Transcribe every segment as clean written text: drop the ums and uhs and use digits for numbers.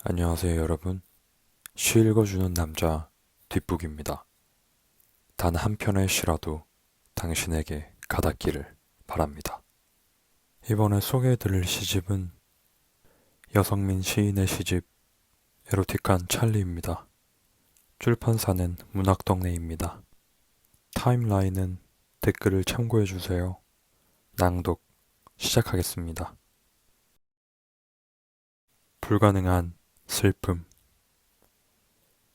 안녕하세요, 여러분. 시 읽어주는 남자 뒷북입니다. 단 한 편의 시라도 당신에게 가닿기를 바랍니다. 이번에 소개해드릴 시집은 여성민 시인의 시집 에로틱한 찰리입니다. 출판사는 문학동네입니다. 타임라인은 댓글을 참고해주세요. 낭독 시작하겠습니다. 불가능한 슬픔.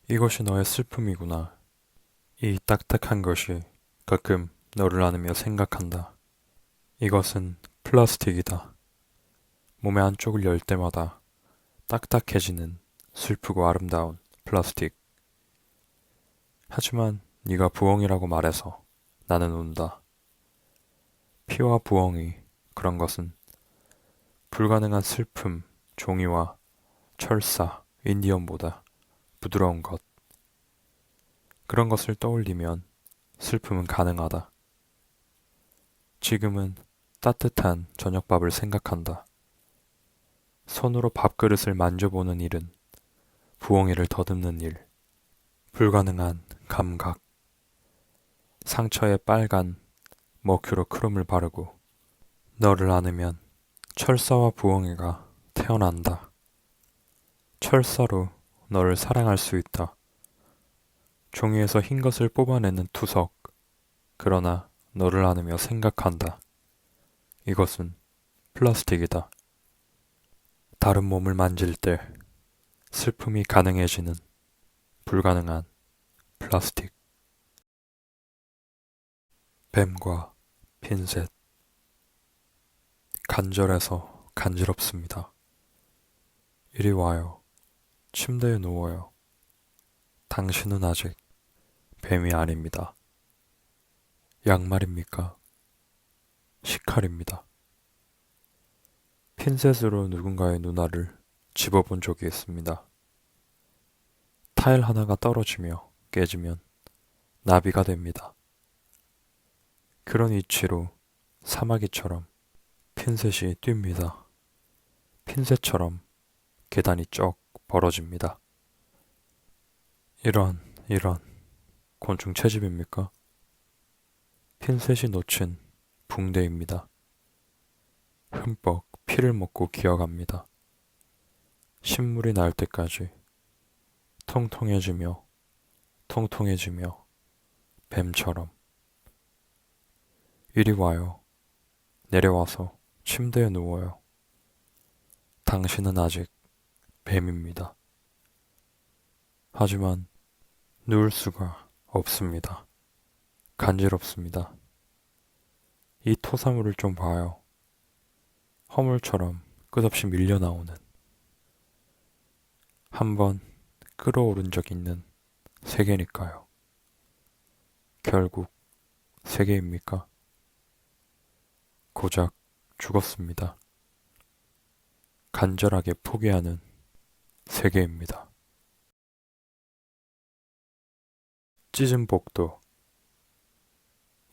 이것이 너의 슬픔이구나. 이 딱딱한 것이 가끔 너를 안으며 생각한다. 이것은 플라스틱이다. 몸의 안쪽을 열 때마다 딱딱해지는 슬프고 아름다운 플라스틱. 하지만 네가 부엉이라고 말해서 나는 운다. 피와 부엉이, 그런 것은 불가능한 슬픔, 종이와 철사, 인디언보다 부드러운 것. 그런 것을 떠올리면 슬픔은 가능하다. 지금은 따뜻한 저녁밥을 생각한다. 손으로 밥그릇을 만져보는 일은 부엉이를 더듬는 일, 불가능한 감각, 상처에 빨간 머큐로 크롬을 바르고 너를 안으면 철사와 부엉이가 태어난다. 철사로 너를 사랑할 수 있다. 종이에서 흰 것을 뽑아내는 투석, 그러나 너를 안으며 생각한다. 이것은 플라스틱이다. 다른 몸을 만질 때 슬픔이 가능해지는 불가능한 플라스틱. 뱀과 핀셋. 간절해서 간지럽습니다. 이리 와요. 침대에 누워요. 당신은 아직 뱀이 아닙니다. 양말입니까? 식칼입니다. 핀셋으로 누군가의 눈알을 집어본 적이 있습니다. 타일 하나가 떨어지며 깨지면 나비가 됩니다. 그런 이치로 사마귀처럼 핀셋이 뜁니다. 핀셋처럼 계단이 쩍 벌어집니다. 이런 곤충 채집입니까? 핀셋이 놓친 붕대입니다. 흠뻑 피를 먹고 기어갑니다. 신물이 날 때까지 통통해지며 뱀처럼. 이리 와요. 내려와서 침대에 누워요. 당신은 아직 뱀입니다. 하지만 누울 수가 없습니다. 간지럽습니다. 이 토사물을 좀 봐요. 허물처럼 끝없이 밀려나오는. 한번 끌어오른 적 있는 세계니까요. 결국 세계입니까? 고작 죽었습니다. 간절하게 포기하는 세계입니다. 찢은 복도.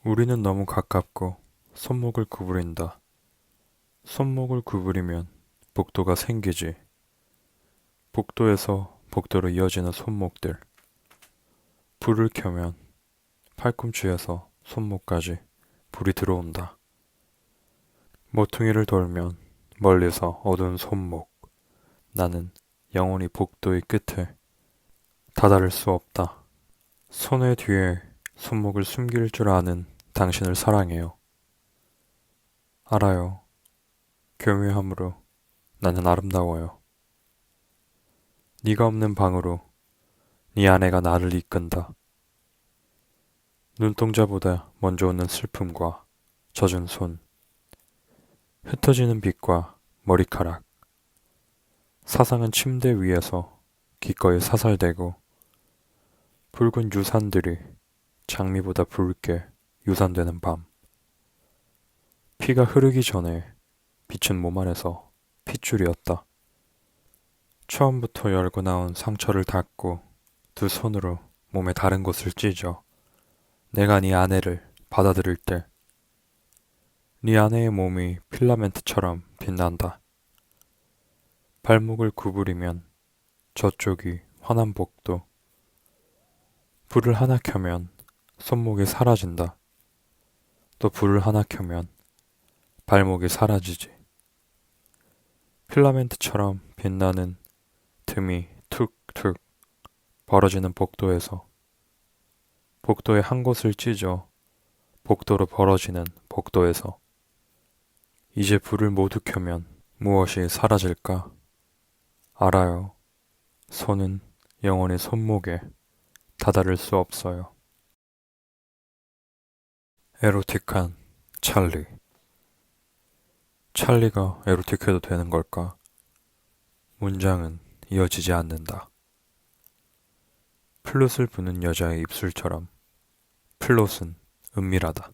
우리는 너무 가깝고 손목을 구부린다. 손목을 구부리면 복도가 생기지. 복도에서 복도로 이어지는 손목들. 불을 켜면 팔꿈치에서 손목까지 불이 들어온다. 모퉁이를 돌면 멀리서 어두운 손목. 나는 영원히 복도의 끝에 다다를 수 없다. 손의 뒤에 손목을 숨길 줄 아는 당신을 사랑해요. 알아요. 교묘함으로 나는 아름다워요. 네가 없는 방으로 네 아내가 나를 이끈다. 눈동자보다 먼저 오는 슬픔과 젖은 손, 흩어지는 빛과 머리카락, 사상은 침대 위에서 기꺼이 사살되고 붉은 유산들이 장미보다 붉게 유산되는 밤. 피가 흐르기 전에 빛은 몸 안에서 핏줄이었다. 처음부터 열고 나온 상처를 닦고 두 손으로 몸의 다른 곳을 찢어 내가 네 아내를 받아들일 때 네 아내의 몸이 필라멘트처럼 빛난다. 발목을 구부리면 저쪽이 환한 복도. 불을 하나 켜면 손목이 사라진다. 또 불을 하나 켜면 발목이 사라지지. 필라멘트처럼 빛나는 틈이 툭툭 벌어지는 복도에서 복도의 한 곳을 찢어 복도로 벌어지는 복도에서 이제 불을 모두 켜면 무엇이 사라질까? 알아요. 손은 영원히 손목에 다다를 수 없어요. 에로틱한 찰리. 찰리가 에로틱해도 되는 걸까? 문장은 이어지지 않는다. 플룻을 부는 여자의 입술처럼 플롯은 은밀하다.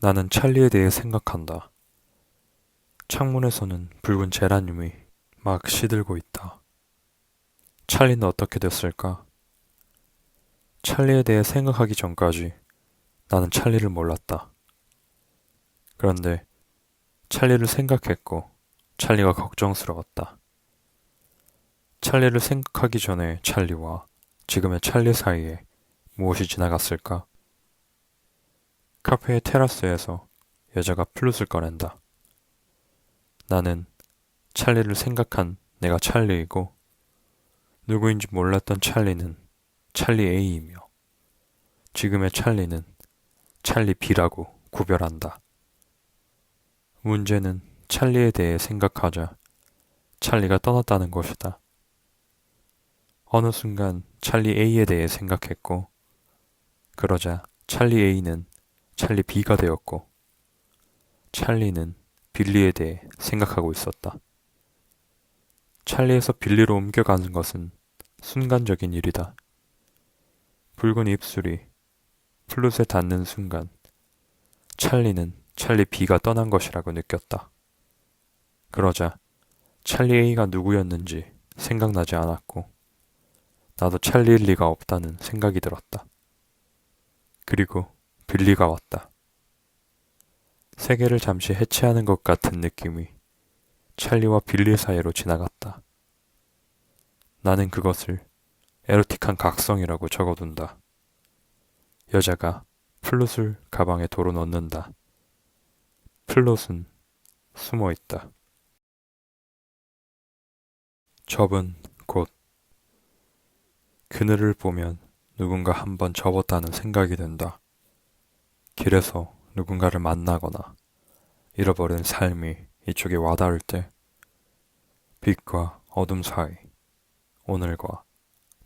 나는 찰리에 대해 생각한다. 창문에서는 붉은 제라늄이 막 시들고 있다. 찰리는 어떻게 됐을까? 찰리에 대해 생각하기 전까지 나는 찰리를 몰랐다. 그런데 찰리를 생각했고 찰리가 걱정스러웠다. 찰리를 생각하기 전에 찰리와 지금의 찰리 사이에 무엇이 지나갔을까? 카페의 테라스에서 여자가 플룻을 꺼낸다. 나는 찰리를 생각한 내가 찰리이고 누구인지 몰랐던 찰리는 찰리 A이며 지금의 찰리는 찰리 B라고 구별한다. 문제는 찰리에 대해 생각하자 찰리가 떠났다는 것이다. 어느 순간 찰리 A에 대해 생각했고 그러자 찰리 A는 찰리 B가 되었고 찰리는 빌리에 대해 생각하고 있었다. 찰리에서 빌리로 옮겨가는 것은 순간적인 일이다. 붉은 입술이 플룻에 닿는 순간 찰리는 찰리 B가 떠난 것이라고 느꼈다. 그러자 찰리 A가 누구였는지 생각나지 않았고 나도 찰리일 리가 없다는 생각이 들었다. 그리고 빌리가 왔다. 세계를 잠시 해체하는 것 같은 느낌이 찰리와 빌리 사이로 지나갔다. 나는 그것을 에로틱한 각성이라고 적어둔다. 여자가 플룻을 가방에 도로 넣는다. 플롯은 숨어있다. 접은 곳. 그늘을 보면 누군가 한번 접었다는 생각이 든다. 길에서 누군가를 만나거나 잃어버린 삶이 이쪽에 와닿을 때 빛과 어둠 사이, 오늘과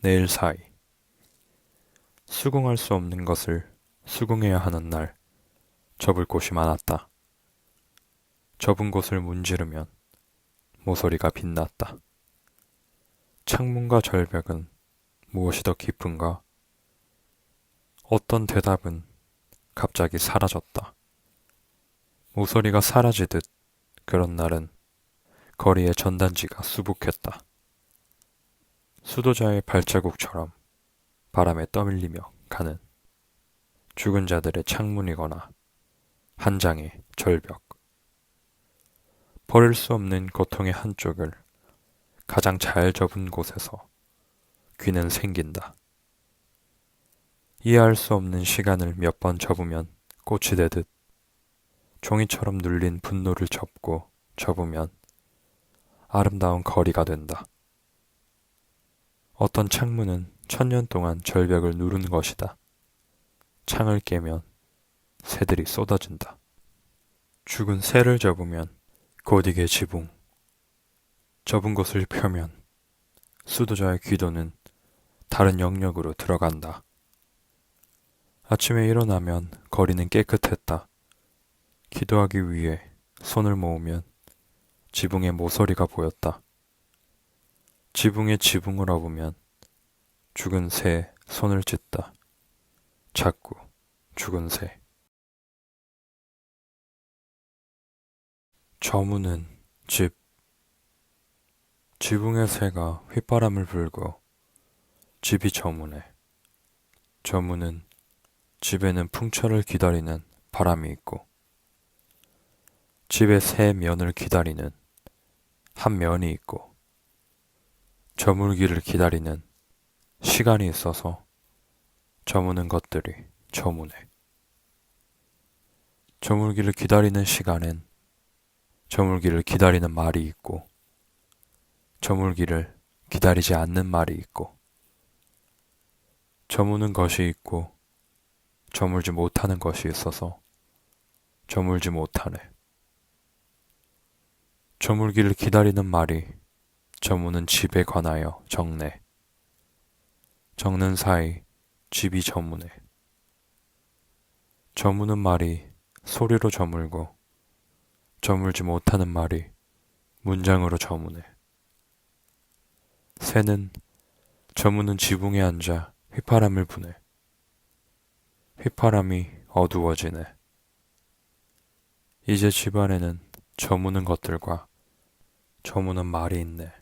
내일 사이 수긍할 수 없는 것을 수긍해야 하는 날 접을 곳이 많았다. 접은 곳을 문지르면 모서리가 빛났다. 창문과 절벽은 무엇이 더 깊은가? 어떤 대답은 갑자기 사라졌다. 모서리가 사라지듯 그런 날은 거리의 전단지가 수북했다. 수도자의 발자국처럼 바람에 떠밀리며 가는 죽은 자들의 창문이거나 한 장의 절벽. 버릴 수 없는 고통의 한쪽을 가장 잘 접은 곳에서 귀는 생긴다. 이해할 수 없는 시간을 몇 번 접으면 꽃이 되듯 종이처럼 눌린 분노를 접고 접으면 아름다운 거리가 된다. 어떤 창문은 1000년 동안 절벽을 누른 것이다. 창을 깨면 새들이 쏟아진다. 죽은 새를 접으면 고딕의 지붕. 접은 곳을 펴면 수도자의 기도는 다른 영역으로 들어간다. 아침에 일어나면 거리는 깨끗했다. 기도하기 위해 손을 모으면 지붕의 모서리가 보였다. 지붕에 지붕을 업으면 죽은 새에 손을 찢다. 자꾸 죽은 새. 저무는 집. 지붕의 새가 휘바람을 불고 집이 저무네. 저무는 집에는 풍철을 기다리는 바람이 있고 집의 새 면을 기다리는 한 면이 있고 저물기를 기다리는 시간이 있어서 저무는 것들이 저무네. 저물기를 기다리는 시간엔 저물기를 기다리는 말이 있고, 저물기를 기다리지 않는 말이 있고, 저무는 것이 있고, 저물지 못하는 것이 있어서 저물지 못하네. 저물기를 기다리는 말이 저무는 집에 관하여 적네. 적는 사이 집이 저무네. 저무는 말이 소리로 저물고, 저물지 못하는 말이 문장으로 저무네. 새는 저무는 지붕에 앉아 휘파람을 부네. 휘파람이 어두워지네. 이제 집안에는 저무는 것들과 저무는 말이 있네.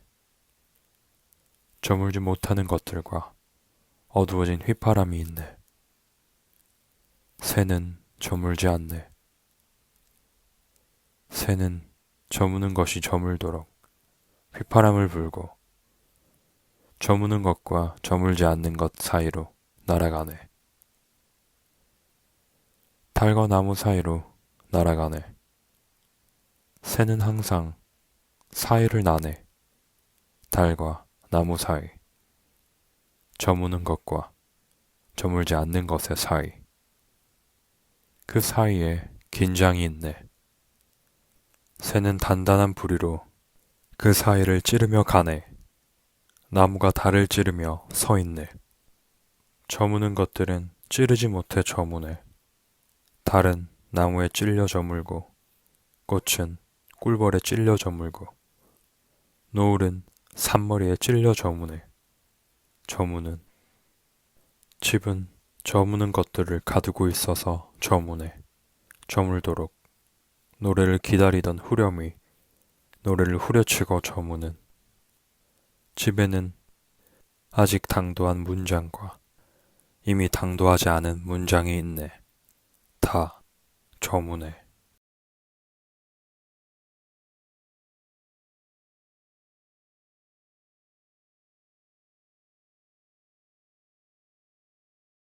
저물지 못하는 것들과 어두워진 휘파람이 있네. 새는 저물지 않네. 새는 저무는 것이 저물도록 휘파람을 불고 저무는 것과 저물지 않는 것 사이로 날아가네. 달과 나무 사이로 날아가네. 새는 항상 사이를 나네. 달과 나무 사이. 저무는 것과 저물지 않는 것의 사이. 그 사이에 긴장이 있네. 새는 단단한 부리로 그 사이를 찌르며 가네. 나무가 달을 찌르며 서 있네. 저무는 것들은 찌르지 못해 저무네. 달은 나무에 찔려 저물고, 꽃은 꿀벌에 찔려 저물고, 노을은 산머리에 찔려 저무네. 저무는 집은 저무는 것들을 가두고 있어서 저무네. 저물도록 노래를 기다리던 후렴이 노래를 후려치고 저무는 집에는 아직 당도한 문장과 이미 당도하지 않은 문장이 있네. 다 저무네.